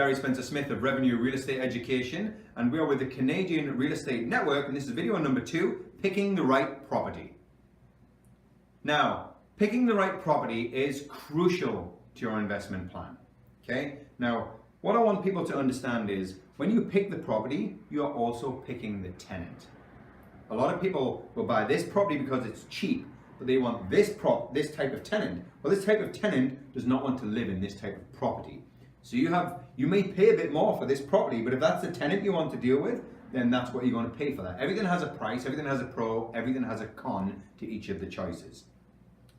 Gary Spencer Smith of Revenue Real Estate Education, and we are with the Canadian Real Estate Network, and this is video number 2, picking the right property. Now, picking the right property is crucial to your investment plan. Okay? Now, what I want people to understand is when you pick the property, you are also picking the tenant. A lot of people will buy this property because it's cheap, but they want this type of tenant. Well, this type of tenant does not want to live in this type of property. So you may pay a bit more for this property, but if that's the tenant you want to deal with, then that's what you're going to pay for that. Everything has a price, everything has a pro, everything has a con to each of the choices.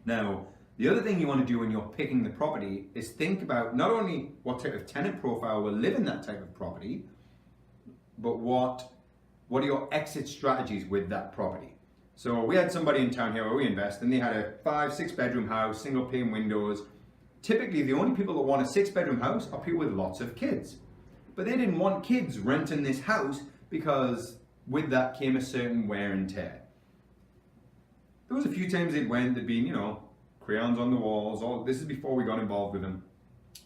Now, the other thing you want to do when you're picking the property is think about not only what type of tenant profile will live in that type of property, but what are your exit strategies with that property. So we had somebody in town here where we invest, and they had a 5-6 bedroom house, single pane windows. Typically, the only people that want a 6-bedroom house are people with lots of kids. But they didn't want kids renting this house because with that came a certain wear and tear. There was a few times they'd went, there'd been, crayons on the walls. This is before we got involved with them.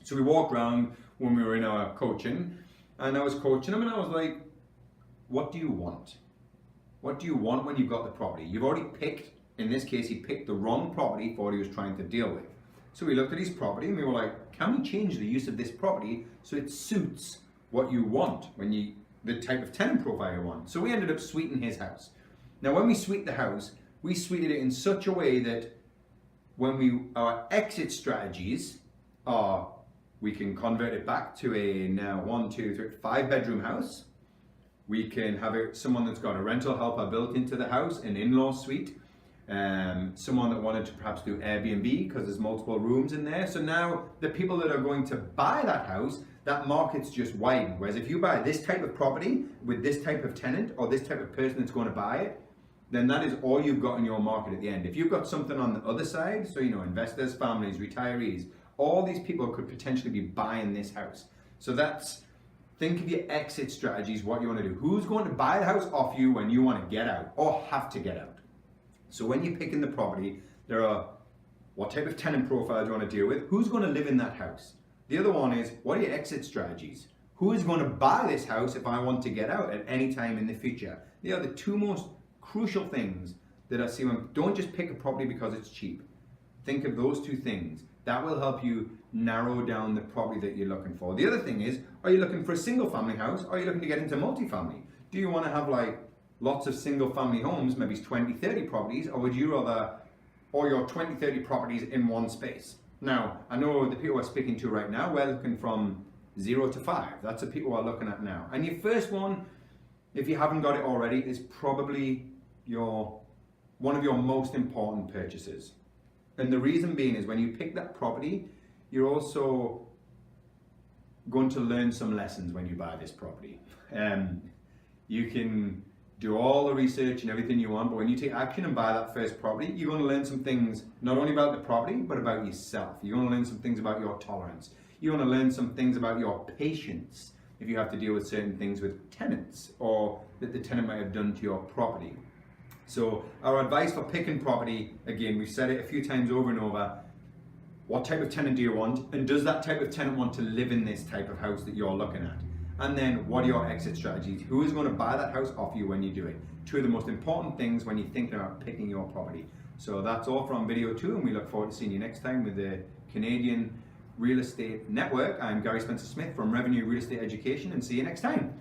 So we walked around when we were in our coaching, and I was coaching them, and I was like, what do you want? What do you want when you've got the property? You've already picked, in this case, he picked the wrong property for what he was trying to deal with. So we looked at his property and we were like, can we change the use of this property so it suits what you want, the type of tenant profile you want? So we ended up suiting his house. Now when we suite the house, we suited it in such a way that our exit strategies are, we can convert it back to a now 1, 2, 3, 5-bedroom house. We can have someone that's got a rental helper built into the house, an in-law suite. Someone that wanted to perhaps do Airbnb because there's multiple rooms in there. So now the people that are going to buy that house, that market's just widened. Whereas if you buy this type of property with this type of tenant or this type of person that's going to buy it, then that is all you've got in your market at the end. If you've got something on the other side, so investors, families, retirees, all these people could potentially be buying this house. So think of your exit strategies, what you want to do. Who's going to buy the house off you when you want to get out or have to get out? So when you're picking the property, there are what type of tenant profile do you want to deal with? Who's going to live in that house? The other one is, what are your exit strategies? Who is going to buy this house if I want to get out at any time in the future? They are the two most crucial things that I see don't just pick a property because it's cheap. Think of those two things. That will help you narrow down the property that you're looking for. The other thing is, are you looking for a single family house? Or are you looking to get into multifamily? Do you want to have lots of single family homes, maybe 20, 30 properties, or would you rather all your 20, 30 properties in one space? Now, I know the people we're speaking to right now, we're looking from 0 to 5. That's the people we're looking at now. And your first one, if you haven't got it already, is probably one of your most important purchases. And the reason being is when you pick that property, you're also going to learn some lessons when you buy this property. You can do all the research and everything you want, but when you take action and buy that first property, you're going to learn some things, not only about the property, but about yourself. You're going to learn some things about your tolerance. You're going to learn some things about your patience if you have to deal with certain things with tenants or that the tenant might have done to your property. So our advice for picking property, again, we've said it a few times over and over, what type of tenant do you want? And does that type of tenant want to live in this type of house that you're looking at? And then what are your exit strategies? Who is going to buy that house off you when you do it? Two of the most important things when you're thinking about picking your property. So that's all from video 2, and we look forward to seeing you next time with the Canadian Real Estate Network. I'm Gary Spencer Smith from Revenue Real Estate Education, and see you next time.